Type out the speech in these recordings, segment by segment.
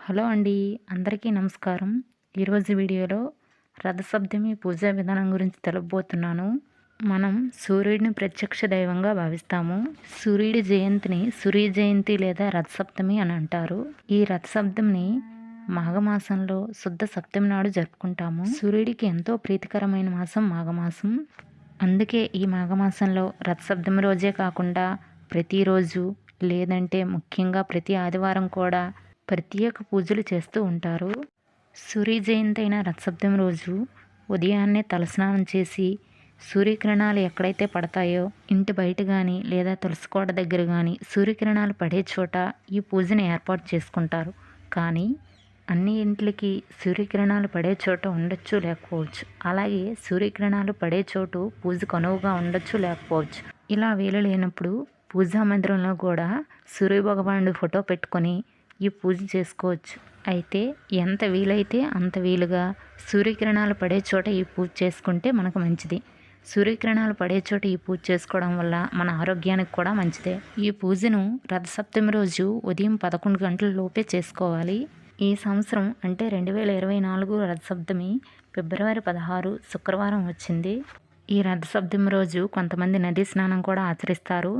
Hello అండి. అందరికీ నమస్కారం. ఈరోజు వీడియోలో రథసప్తమి పూజా విధానం గురించి తెలుపబోతున్నాను. మనం సూర్యుడిని ప్రత్యక్ష దైవంగా భావిస్తాము. సూర్యుడి జయంతిని సూర్య జయంతి లేదా రథసప్తమి అని అంటారు. ఈ రథసప్తమిని మాఘమాసంలో శుద్ధ సప్తమి నాడు జరుపుకుంటాము. సూర్యుడికి ఎంతో ప్రీతికరమైన మాసం మాఘమాసం. అందుకే ఈ మాఘమాసంలో రథసప్తమి రోజే కాకుండా ప్రతిరోజు లేదంటే ముఖ్యంగా ప్రతి ఆదివారం కూడా ప్రత్యేక పూజలు చేస్తూ ఉంటారు. సూర్య జయంతి అయిన రథసప్తమి రోజు ఉదయాన్నే తలస్నానం చేసి సూర్యకిరణాలు ఎక్కడైతే పడతాయో ఇంటి బయట కానీ లేదా తులసి కోట దగ్గర కానీ సూర్యకిరణాలు పడే చోట ఈ పూజను ఏర్పాటు చేసుకుంటారు. కానీ అన్ని ఇంట్లకి సూర్యకిరణాలు పడే చోట ఉండొచ్చు లేకపోవచ్చు. అలాగే సూర్యకిరణాలు పడే చోటు పూజకు అనువుగా ఉండొచ్చు లేకపోవచ్చు. ఇలా వీలు లేనప్పుడు పూజా మందిరంలో కూడా సూర్యభగవానుడి ఫోటో పెట్టుకొని ఈ పూజ చేసుకోవచ్చు. అయితే ఎంత వీలైతే అంత వీలుగా సూర్యకిరణాలు పడే చోట ఈ పూజ చేసుకుంటే మనకు మంచిది. సూర్యకిరణాలు పడే చోట ఈ పూజ చేసుకోవడం వల్ల మన ఆరోగ్యానికి కూడా మంచిదే. ఈ పూజను రథసప్తమి రోజు ఉదయం 11 గంటల లోపే చేసుకోవాలి. ఈ సంవత్సరం అంటే 2024 రథసప్తమి ఫిబ్రవరి 16 శుక్రవారం వచ్చింది. ఈ రథసప్తమి రోజు కొంతమంది నదీ స్నానం కూడా ఆచరిస్తారు.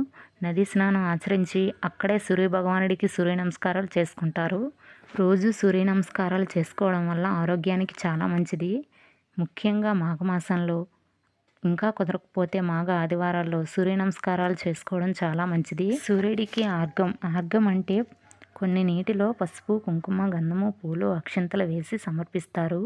నదీ స్నానం ఆచరించి అక్కడే సూర్యభగవానుడికి సూర్య నమస్కారాలు చేసుకుంటారు. రోజు సూర్య నమస్కారాలు చేసుకోవడం వల్ల ఆరోగ్యానికి చాలా మంచిది. ముఖ్యంగా మాఘమాసంలో ఇంకా కుదరకపోతే మాఘ ఆదివారాల్లో సూర్య నమస్కారాలు చేసుకోవడం చాలా మంచిది. సూర్యుడికి ఆర్ఘం అంటే కొన్ని నీటిలో పసుపు, కుంకుమ, గంధము, పూలు, అక్షింతలు వేసి సమర్పిస్తారు.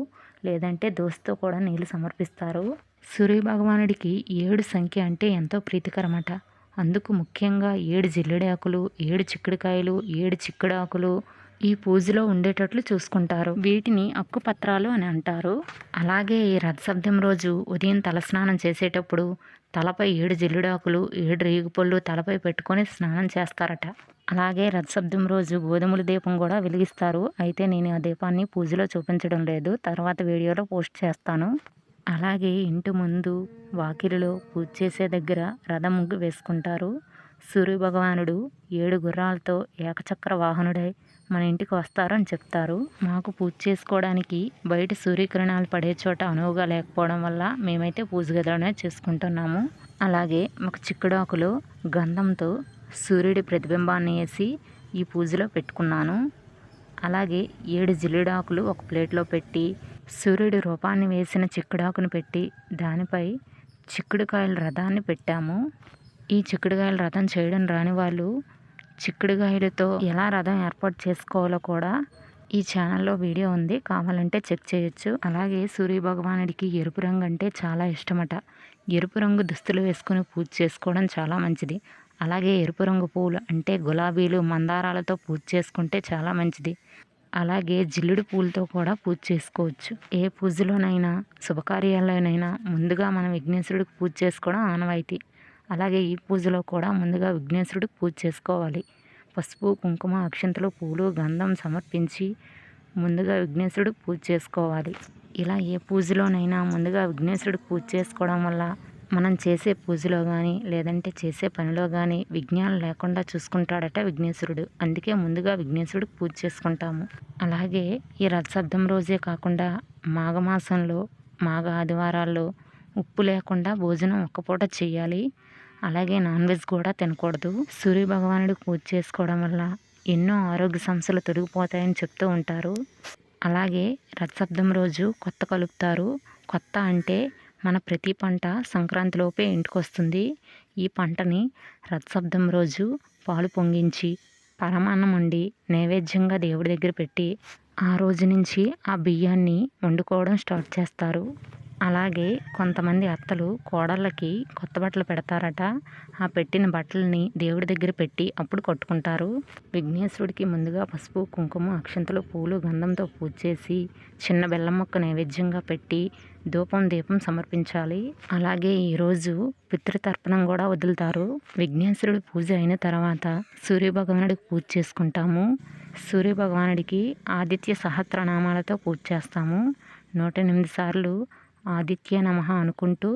లేదంటే దోసతో కూడా నీళ్లు సమర్పిస్తారు. సూర్యభగవానుడికి 7 సంఖ్య అంటే ఎంతో ప్రీతికరమట. అందుకు ముఖ్యంగా 7 జిల్లేడాకులు, 7 చిక్కుడుకాయలు, 7 చిక్కుడాకులు ఈ పూజలో ఉండేటట్లు చూసుకుంటారు. వీటిని అక్కుపత్రాలు అని అంటారు. అలాగే ఈ రథసప్తమి రోజు ఉదయం తలస్నానం చేసేటప్పుడు తలపై 7 జిల్లుడాకులు, 7 రేగుపళ్ళు తలపై పెట్టుకొని స్నానం చేస్తారట. అలాగే రథసప్తమి రోజు గోధుమల దీపం కూడా వెలిగిస్తారు. అయితే నేను ఆ దీపాన్ని పూజలో చూపించడం లేదు, తర్వాత వీడియోలో పోస్ట్ చేస్తాను. అలాగే ఇంటి ముందు వాకిలిలో పూజ చేసే దగ్గర రథం ముగ్గు వేసుకుంటారు. సూర్యభగవానుడు 7 గుర్రాలతో ఏకచక్ర వాహనుడై మన ఇంటికి వస్తారు అని చెప్తారు. మాకు పూజ చేసుకోవడానికి బయట సూర్యకిరణాలు పడే చోట అనువుగా లేకపోవడం వల్ల మేమైతే పూజ గదిలోనే చేసుకుంటున్నాము. అలాగే ఒక చిక్కుడాకులో గంధంతో సూర్యుడి ప్రతిబింబాన్ని వేసి ఈ పూజలో పెట్టుకున్నాను. అలాగే 7 జిల్లేడాకులు ఒక ప్లేట్లో పెట్టి సూర్యుడి రూపాన్ని వేసిన చిక్కుడాకును పెట్టి దానిపై చిక్కుడుకాయల రథాన్ని పెట్టాము. ఈ చిక్కుడుకాయల రథం చేయడం రాని వాళ్ళు చిక్కుడుకాయలతో ఎలా రథం ఏర్పాటు చేసుకోవాలో కూడా ఈ ఛానల్లో వీడియో ఉంది, కావాలంటే చెక్ చేయొచ్చు. అలాగే సూర్యభగవానుడికి ఎరుపు రంగు అంటే చాలా ఇష్టమట. ఎరుపు రంగు దుస్తులు వేసుకుని పూజ చేసుకోవడం చాలా మంచిది. అలాగే ఎరుపు రంగు పూలు అంటే గులాబీలు, మందారాలతో పూజ చేసుకుంటే చాలా మంచిది. అలాగే జిల్లుడు పూలతో కూడా పూజ చేసుకోవచ్చు. ఏ పూజలోనైనా శుభకార్యాల్లోనైనా ముందుగా మనం విఘ్నేశ్వరుడికి పూజ చేసుకోవడం ఆనవాయితీ. అలాగే ఈ పూజలో కూడా ముందుగా విఘ్నేశ్వరుడికి పూజ చేసుకోవాలి. పసుపు, కుంకుమ, అక్షింతలు, పూలు, గంధం సమర్పించి ముందుగా విఘ్నేశ్వరుడికి పూజ చేసుకోవాలి. ఇలా ఏ పూజలోనైనా ముందుగా విఘ్నేశ్వరుడికి పూజ చేసుకోవడం వల్ల మనం చేసే పూజలో కానీ లేదంటే చేసే పనిలో కానీ విఘ్నాలు లేకుండా చూసుకుంటాడట విఘ్నేశ్వరుడు. అందుకే ముందుగా విఘ్నేశ్వరుడికి పూజ చేసుకుంటాము. అలాగే ఈ రథసప్తమి రోజే కాకుండా మాఘమాసంలో మాఘ ఆదివారాల్లో ఉప్పు లేకుండా భోజనం ఒక్కపూట చేయాలి. అలాగే నాన్ వెజ్ కూడా తినకూడదు. సూర్యభగవానుడికి పూజ చేసుకోవడం వల్ల ఎన్నో ఆరోగ్య సమస్యలు తొలగిపోతాయని చెప్తూ ఉంటారు. అలాగే రథసప్తమి రోజు కొత్త కలుపుతారు. కొత్త అంటే మన ప్రతి పంట సంక్రాంతిలోపే ఇంటికి వస్తుంది. ఈ పంటని రథసప్తమి రోజు పాలు పొంగించి పరమాన్నం వండి నైవేద్యంగా దేవుడి దగ్గర పెట్టి ఆ రోజు నుంచి ఆ బియ్యాన్ని వండుకోవడం స్టార్ట్ చేస్తారు. అలాగే కొంతమంది అత్తలు కోడళ్ళకి కొత్త బట్టలు పెడతారట. ఆ పెట్టిన బట్టలని దేవుడి దగ్గర పెట్టి అప్పుడు కట్టుకుంటారు. విఘ్నేశ్వరుడికి ముందుగా పసుపు, కుంకుమ, అక్షంతలు, పూలు, గంధంతో పూజ చేసి చిన్న బెల్లం మొక్క నైవేద్యంగా పెట్టి దీపం సమర్పించాలి. అలాగే ఈరోజు పితృతర్పణం కూడా వదులుతారు. విఘ్నేశ్వరుడి పూజ అయిన తర్వాత సూర్యభగవానుడికి పూజ చేసుకుంటాము. సూర్యభగవానుడికి ఆదిత్య సహస్రనామాలతో పూజ చేస్తాము. 108 సార్లు ఆదిత్య నమః అనుకుంటూ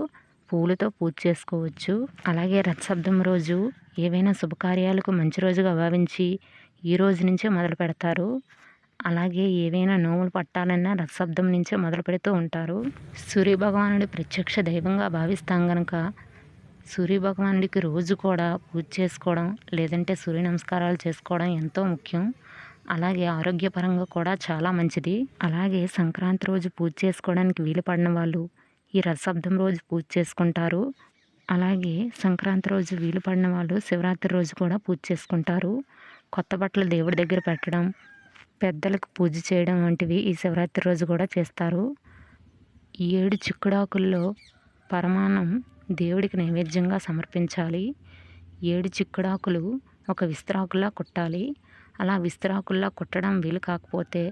పూలతో పూజ చేసుకోవచ్చు. అలాగే రథసప్తమి రోజు ఏవైనా శుభకార్యాలకు మంచి రోజుగా భావించి ఈ రోజు నుంచే మొదలు పెడతారు. అలాగే ఏవైనా నోములు పట్టాలన్నా రథసప్తమి నుంచే మొదలు పెడుతూ ఉంటారు. సూర్యభగవానుడి ప్రత్యక్ష దైవంగా భావిస్తాం గనక సూర్యభగవానుడికి రోజు కూడా పూజ చేసుకోవడం లేదంటే సూర్య నమస్కారాలు చేసుకోవడం ఎంతో ముఖ్యం. అలాగే ఆరోగ్యపరంగా కూడా చాలా మంచిది. అలాగే సంక్రాంతి రోజు పూజ చేసుకోవడానికి వీలు పడిన వాళ్ళు ఈ రథసప్తమి రోజు పూజ చేసుకుంటారు. అలాగే సంక్రాంతి రోజు వీలు పడిన వాళ్ళు శివరాత్రి రోజు కూడా పూజ చేసుకుంటారు. కొత్త బట్టలు దేవుడి దగ్గర పెట్టడం, పెద్దలకు పూజ చేయడం వంటివి ఈ శివరాత్రి రోజు కూడా చేస్తారు. 7 చిక్కుడాకుల్లో పరమాన్నం దేవుడికి నైవేద్యంగా సమర్పించాలి. 7 చిక్కుడాకులు ఒక విస్తరాకుల్లా కుట్టాలి. అలా విస్తరాకుల్లా కుట్టడం వీలు కాకపోతే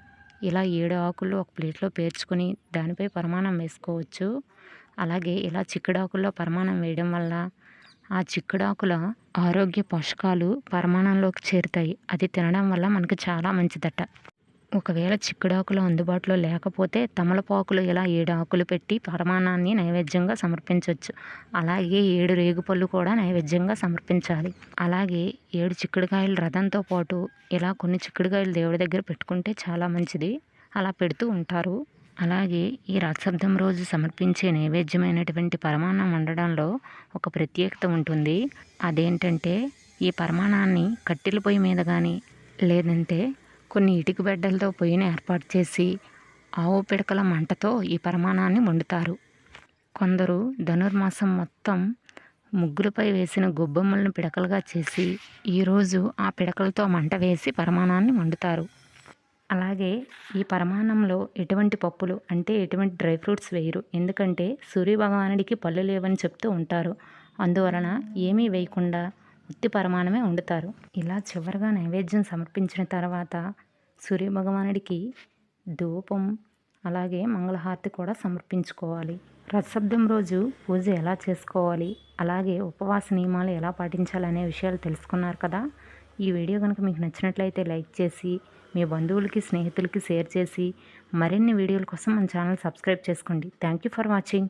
ఇలా 7 ఆకులు ఒక ప్లేట్లో పేర్చుకొని దానిపై పరమాన్నం వేసుకోవచ్చు. అలాగే ఇలా చిక్కుడాకుల్లో పరమాన్నం వేయడం వల్ల ఆ చిక్కుడాకుల ఆరోగ్య పోషకాలు పరమాన్నంలోకి చేరుతాయి. అది తినడం వల్ల మనకు చాలా మంచిదట. ఒకవేళ చిక్కుడాకులు అందుబాటులో లేకపోతే తమలపాకులు ఇలా 7 ఆకులు పెట్టి పరమాన్నాన్ని నైవేద్యంగా సమర్పించవచ్చు. అలాగే 7 రేగుపళ్ళు కూడా నైవేద్యంగా సమర్పించాలి. అలాగే 7 చిక్కుడుకాయలు రథంతో పాటు ఇలా కొన్ని చిక్కుడుకాయలు దేవుడి దగ్గర పెట్టుకుంటే చాలా మంచిది. అలా పెడుతూ ఉంటారు. అలాగే ఈ రథసప్తమి రోజు సమర్పించే నైవేద్యమైనటువంటి పరమాన్నం వండడంలో ఒక ప్రత్యేకత ఉంటుంది. అదేంటంటే ఈ పరమాన్నాన్ని కట్టెల పొయ్యి మీద కానీ లేదంటే కొన్ని ఇటుక బెడ్డలతో పొయ్యిని ఏర్పాటు చేసి ఆవు పిడకల మంటతో ఈ పరమాన్నాన్ని వండుతారు. కొందరు ధనుర్మాసం మొత్తం ముగ్గులపై వేసిన గొబ్బెమ్మలను పిడకలుగా చేసి ఈరోజు ఆ పిడకలతో మంట వేసి పరమాన్నాన్ని వండుతారు. అలాగే ఈ పరమాన్నంలో ఎటువంటి పప్పులు అంటే ఎటువంటి డ్రై ఫ్రూట్స్ వేయరు. ఎందుకంటే సూర్యభగవానుడికి పళ్ళు లేవని చెప్తూ ఉంటారు. అందువలన ఏమీ వేయకుండా ఉత్తి పరమాన్నమే వండుతారు. ఇలా చివరిగా నైవేద్యం సమర్పించిన తర్వాత సూర్యభగవానుడికి ధూపం అలాగే మంగళహారతి కూడా సమర్పించుకోవాలి. రథసప్తమి రోజు పూజ ఎలా చేసుకోవాలి, అలాగే ఉపవాస నియమాలు ఎలా పాటించాలనే విషయాలు తెలుసుకున్నారు కదా. ఈ వీడియో కనుక మీకు నచ్చినట్లయితే లైక్ చేసి మీ బంధువులకి స్నేహితులకి షేర్ చేసి మరిన్ని వీడియోల కోసం మన ఛానల్ సబ్స్క్రైబ్ చేసుకోండి. Thank you for watching.